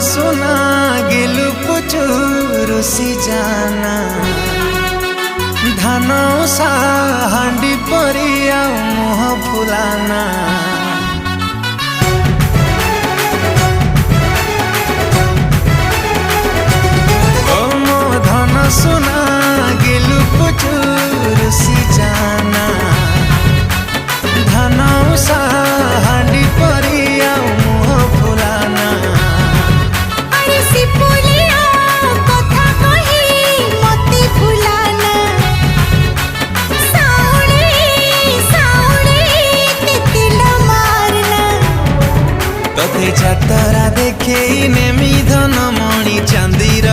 सुना गेलु पुचुरुसी जाना धान उषा हांडी परिया मुह फुलाना ओ मो धन सुना गेलु पुचुरुसी जाना धान उषा हांडी परिया मुह फुलाना तथे जातरा देखे नेमी धन मणि चांदीर